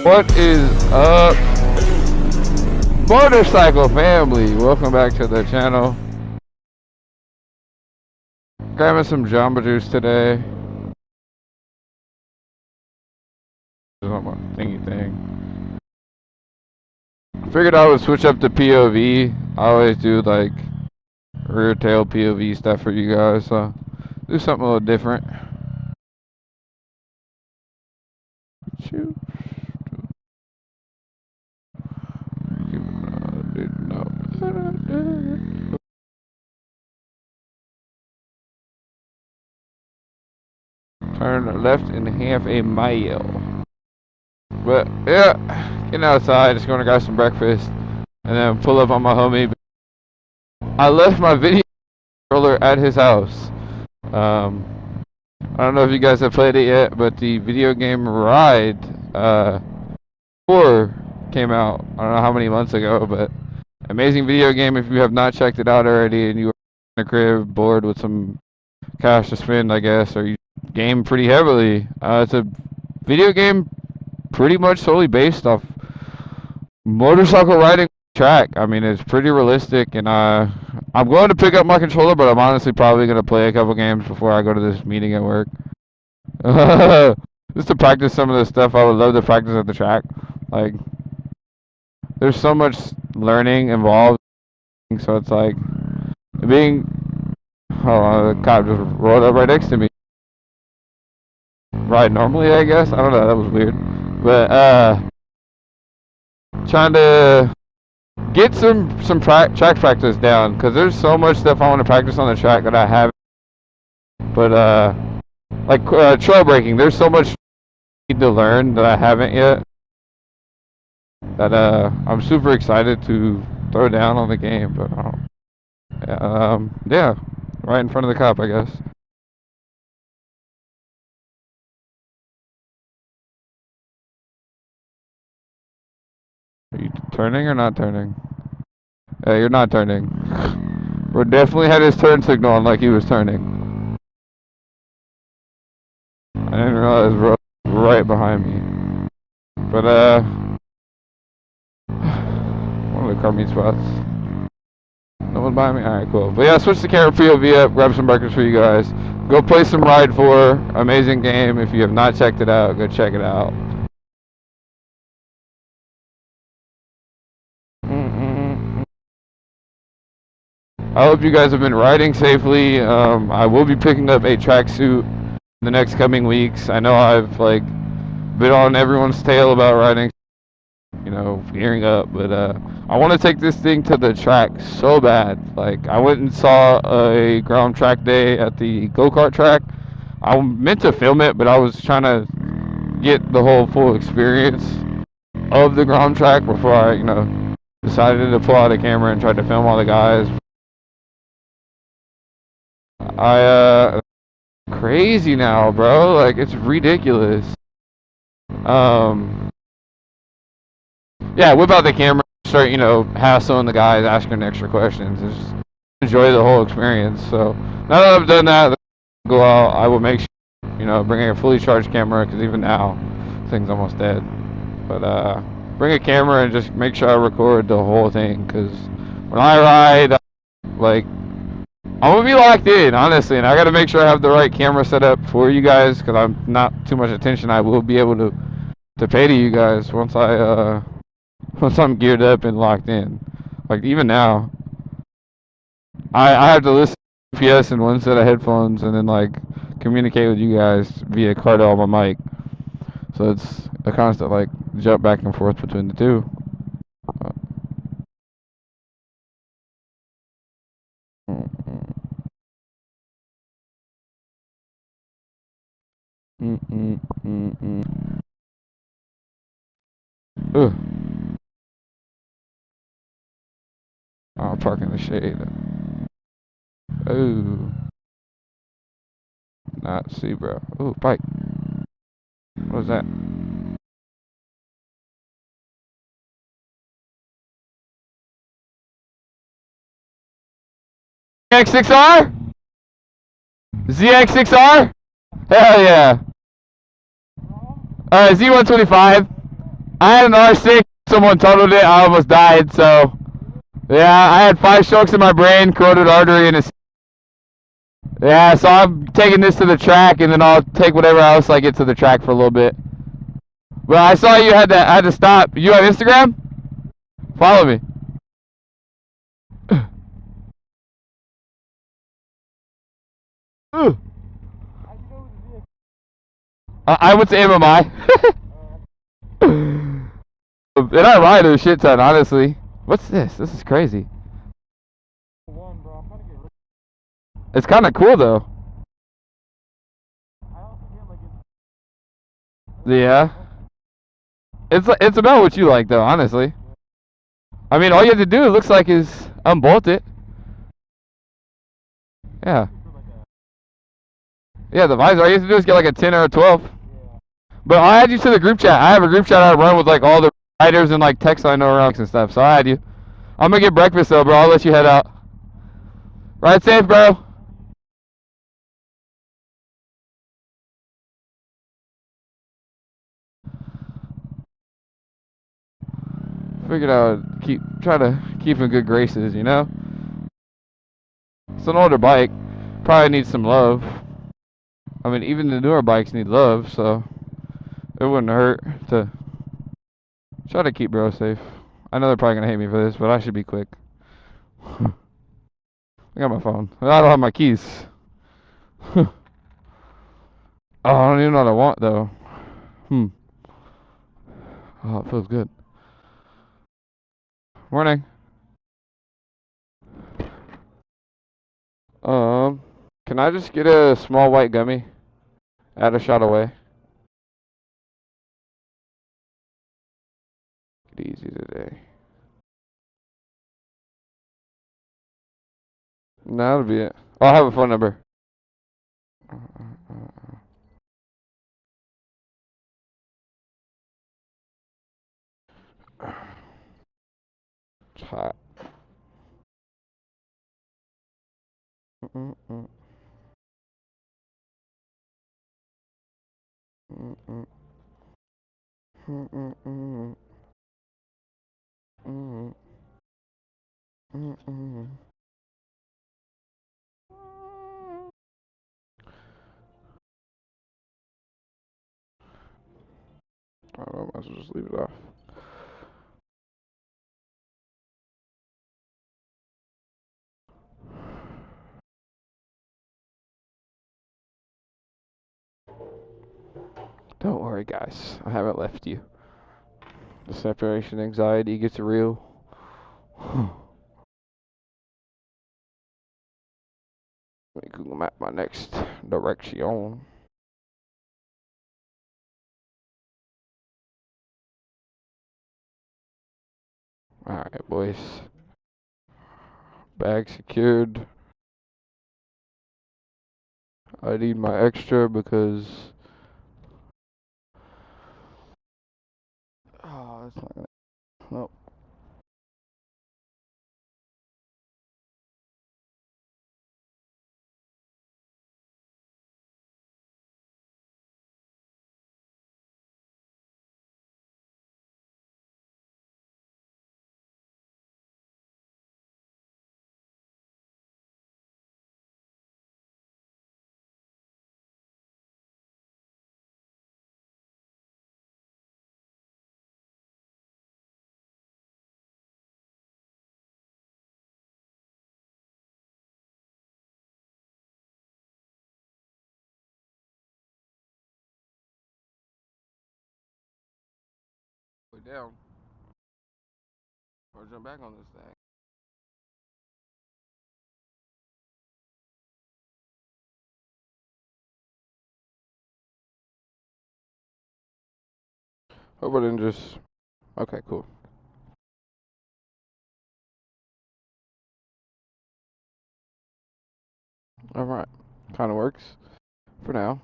What is up, motorcycle family? Welcome back to the channel. Grabbing some Jamba Juice today. Thingy thing. Figured I would switch up to POV. I always do like rear tail POV stuff for you guys, so do something a little different. Shoot. Turn left in half a mile. But yeah, getting outside, just going to grab some breakfast, and then pull up on my homie. I left my video controller at his house. I don't know if you guys have played it yet, but the video game Ride 4 came out. I don't know how many months ago, but amazing video game. If you have not checked it out already and you are in a crib bored with some cash to spend, I guess, or you game pretty heavily, it's a video game pretty much solely based off motorcycle riding track. I mean, it's pretty realistic, and I'm going to pick up my controller, but I'm honestly probably going to play a couple games before I go to this meeting at work. Just to practice some of the stuff I would love to practice at the track. Like, there's so much learning involved, so it's like being. Oh, the cop just rolled up right next to me. Right, normally, I guess. I don't know. That was weird, but trying to get some track practice down, because there's so much stuff I want to practice on the track that I haven't. But like trail braking, there's so much I need to learn that I haven't yet. That I'm super excited to throw down on the game. But yeah, right in front of the cop, I guess. Are you turning or not turning? Yeah, you're not turning. We definitely had his turn signal on like he was turning. I didn't realize bro was right behind me. But one of the car meet spots. No one behind me? Alright, cool. But yeah, switch the camera POV up, grab some breakfast for you guys. Go play some Ride 4. Amazing game. If you have not checked it out, go check it out. I hope you guys have been riding safely. I will be picking up a tracksuit in the next coming weeks. I know I've like been on everyone's tail about riding, you know, gearing up, but I want to take this thing to the track so bad. Like, I went and saw a ground track day at the go-kart track. I meant to film it, but I was trying to get the whole full experience of the ground track before I, you know, decided to pull out a camera and try to film all the guys. Crazy now, bro. Like, it's ridiculous. Yeah, whip out the camera, start, you know, hassling the guys, asking extra questions, and just enjoy the whole experience. So now that I've done that, go out. I will make sure, you know, bring a fully charged camera, because even now, thing's almost dead. But bring a camera and just make sure I record the whole thing, because when I ride, like, I'm gonna be locked in, honestly, and I gotta make sure I have the right camera set up for you guys, because I'm not too much attention. I will be able to pay to you guys once I'm geared up and locked in. Like, even now, I have to listen to GPS in one set of headphones and then like communicate with you guys via Cardell on my mic. So it's a constant like jump back and forth between the two. Ugh. I'll park in the shade. Oh. Not see, bro. Ooh, bike. What was that? ZX6R? ZX6R? Hell yeah. Z125. I had an R6. Someone totaled it. I almost died. So yeah, I had 5 strokes in my brain, carotid artery, and a. Yeah, so I'm taking this to the track, and then I'll take whatever else I get to the track for a little bit. Well, I saw you had to. I had to stop. You on Instagram? Follow me. I went to MMI. And I ride a shit ton, honestly. What's this? This is crazy. It's kind of cool though. Yeah. It's about what you like though, honestly. I mean, all you have to do, it looks like, is unbolt it. Yeah. Yeah, the visor. All you have to do is get like a 10 or a 12. But I'll add you to the group chat. I have a group chat I run with like all the riders and like techs I know around and stuff. So I'll add you. I'm gonna get breakfast though, bro. I'll let you head out. Ride safe, bro. Figured I would try to keep in good graces, you know? It's an older bike. Probably needs some love. I mean, even the newer bikes need love, so it wouldn't hurt to try to keep bro safe. I know they're probably gonna hate me for this, but I should be quick. I got my phone. I don't have my keys. Oh, I don't even know what I want though. Oh, it feels good. Morning. Um, can I just get a small white gummy? Add a shot away. Get easy today. No, that'll be it. I'll have a phone number. It's hot. Mm-mm, mm-mm, mm-mm, mm-mm, mm-mm, mm-mm. I don't know, I might as well just leave it off. Don't worry, guys. I haven't left you. The separation anxiety gets real. Let me Google map my next direction. Alright, boys. Bag secured. I need my extra because. Oh, that's not gonna. Nope. Way down. Or jump back on this thing. Hope I didn't just. Okay, cool. Alright. Kinda works. For now.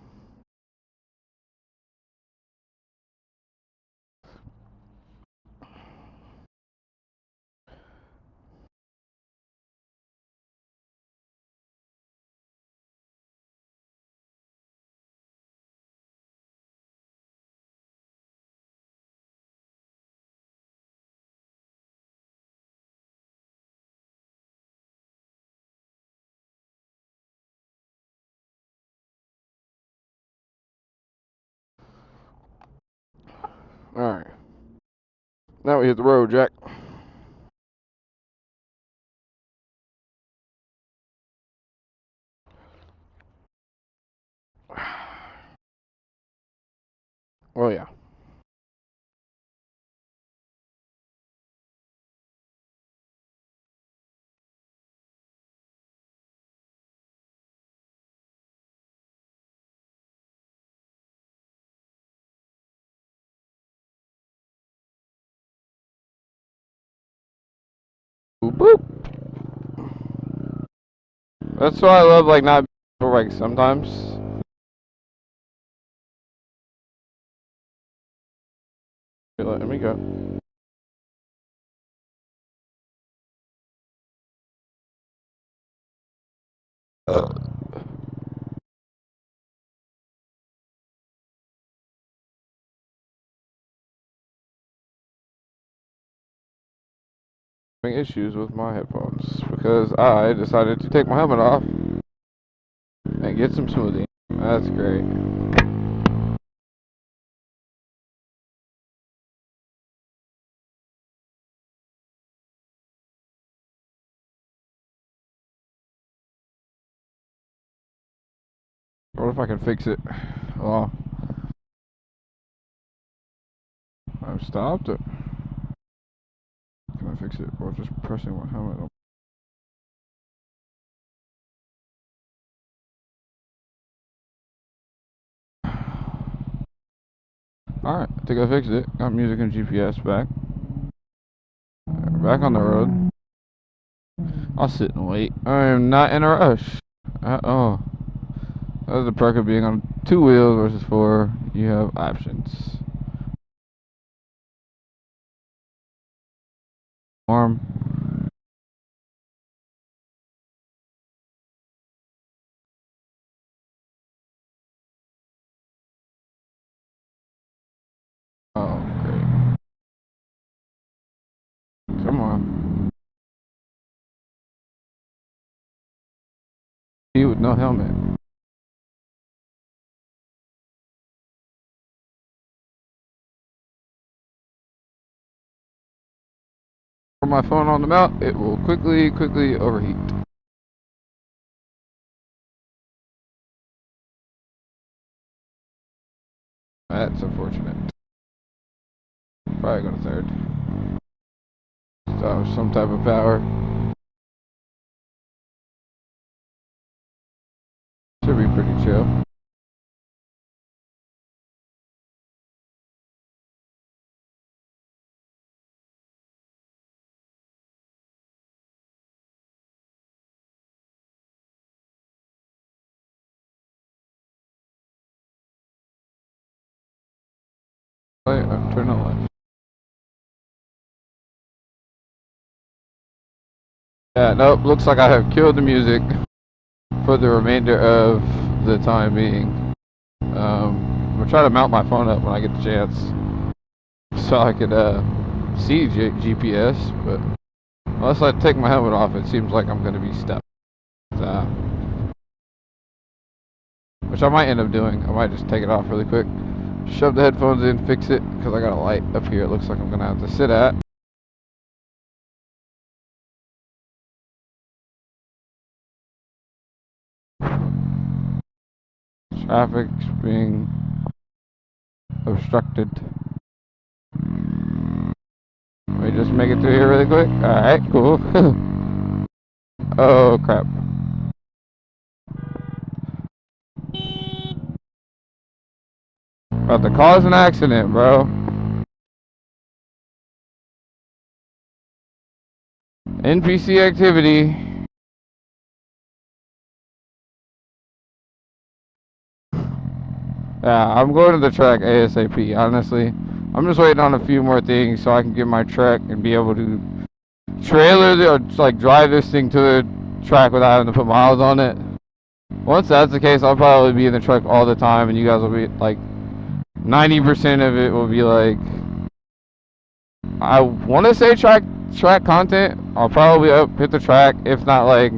Now we hit the road, Jack. Oh yeah. Boop, boop. That's why I love like not for like sometimes. Let me go. Having issues with my headphones because I decided to take my helmet off and get some smoothie. That's great. What if I can fix it? Oh, I've stopped it. Can I fix it or just pressing my helmet? Alright, I think I fixed it. Got music and GPS back. Back on the road. I'll sit and wait. I am not in a rush. Oh. That's the perk of being on 2 wheels versus 4. You have options. Arm. Oh, great. Come on. He with no helmet. Put my phone on the mount, it will quickly overheat. That's unfortunate. Probably go to third. So some type of power. Should be pretty chill. Turn on left. Yeah, nope, looks like I have killed the music for the remainder of the time being. I'm trying to mount my phone up when I get the chance so I could see GPS, but unless I take my helmet off, it seems like I'm going to be stuck. Which I might end up doing. I might just take it off really quick, shove the headphones in, fix it, because I got a light up here it looks like I'm going to have to sit at. Traffic's being obstructed. Let me just make it through here really quick. Alright, cool. Oh, crap. About to cause an accident, bro. NPC activity. Yeah, I'm going to the track ASAP, honestly. I'm just waiting on a few more things so I can get my truck and be able to or like drive this thing to the track without having to put miles on it. Once that's the case, I'll probably be in the truck all the time and you guys will be like 90% of it will be like I want to say track content. I'll probably hit the track if not like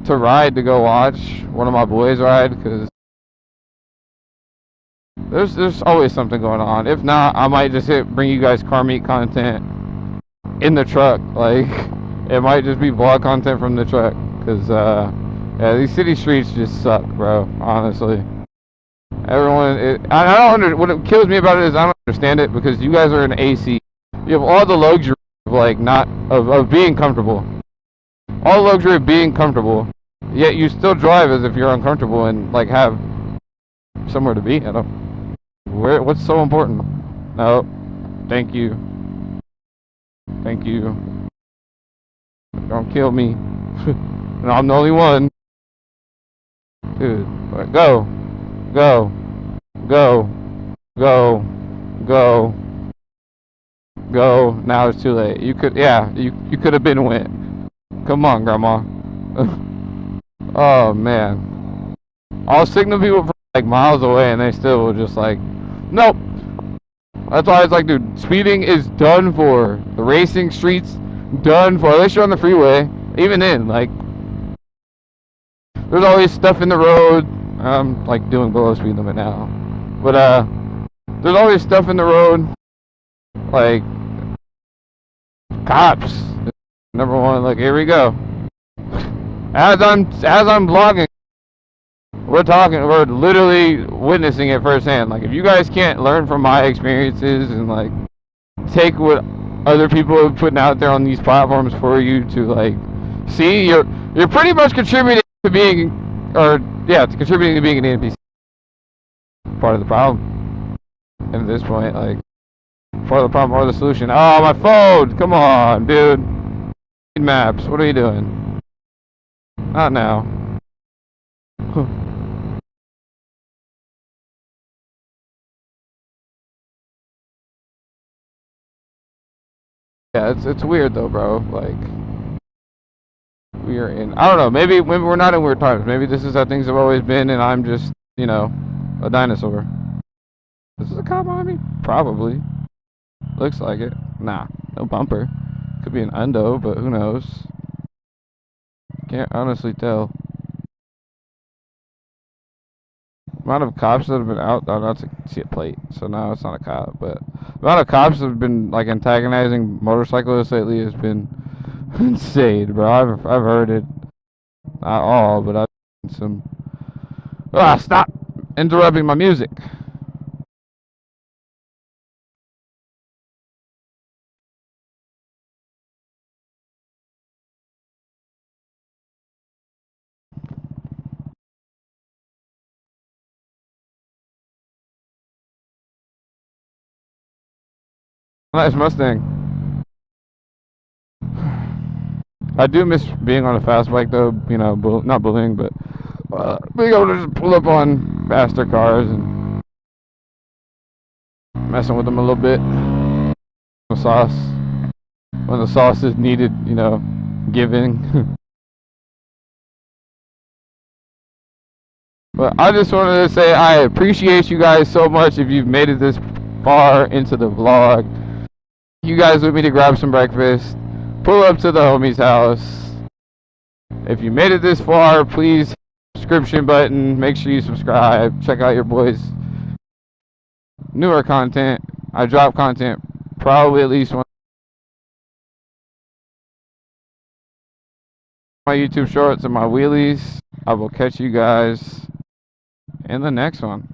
to ride to go watch one of my boys ride because There's always something going on. If not, I might just bring you guys car meet content in the truck. Like, it might just be vlog content from the truck. Cause yeah, these city streets just suck, bro. Honestly, I don't what kills me about it is I don't understand it because you guys are in AC. You have all the luxury of like not of being comfortable. All the luxury of being comfortable. Yet you still drive as if you're uncomfortable and like have somewhere to be. I don't. What's so important? No, thank you, thank you. Don't kill me. And I'm the only one, dude. Go, go, go, go, go, go. Now it's too late. Yeah, you could have been went. Come on, Grandma. Oh man, I'll signal people from like miles away, and they still will just like, nope. That's why it's like, dude, speeding is done for. The racing streets, done for. Unless you're on the freeway, even in like, there's always stuff in the road. I'm like doing below speed limit now, but there's always stuff in the road, like cops. Number one, like here we go. As I'm vlogging, we're literally witnessing it firsthand. Like if you guys can't learn from my experiences and like take what other people are putting out there on these platforms for you to like see, you're pretty much contributing to being, or yeah, to contributing to being an NPC. Part of the problem. And at this point, like part of the problem or the solution. Oh, my phone! Come on, dude. Maps. What are you doing? Not now. Yeah, it's weird though, bro. Like we are in. I don't know. Maybe we're not in weird times. Maybe this is how things have always been, and I'm just a dinosaur. This is a cop on me? Probably. Looks like it. Nah, no bumper. Could be an undo, but who knows? Can't honestly tell. Amount of cops that have been out. Oh, that's a see a plate, so no, it's not a cop. But the amount of cops that have been like antagonizing motorcyclists lately has been insane, bro. I've heard it. Not all, but I've seen some. Ah, stop interrupting my music. Nice Mustang. I do miss being on a fast bike though. Not bullying, but being able to just pull up on faster cars and messing with them a little bit. The sauce when the sauce is needed, giving. But I just wanted to say I appreciate you guys so much if you've made it this far into the vlog. You guys with me to grab some breakfast. Pull up to the homie's house. If you made it this far, please subscription button. Make sure you subscribe. Check out your boys' newer content. I drop content probably at least one my YouTube shorts and my wheelies. I will catch you guys in the next one.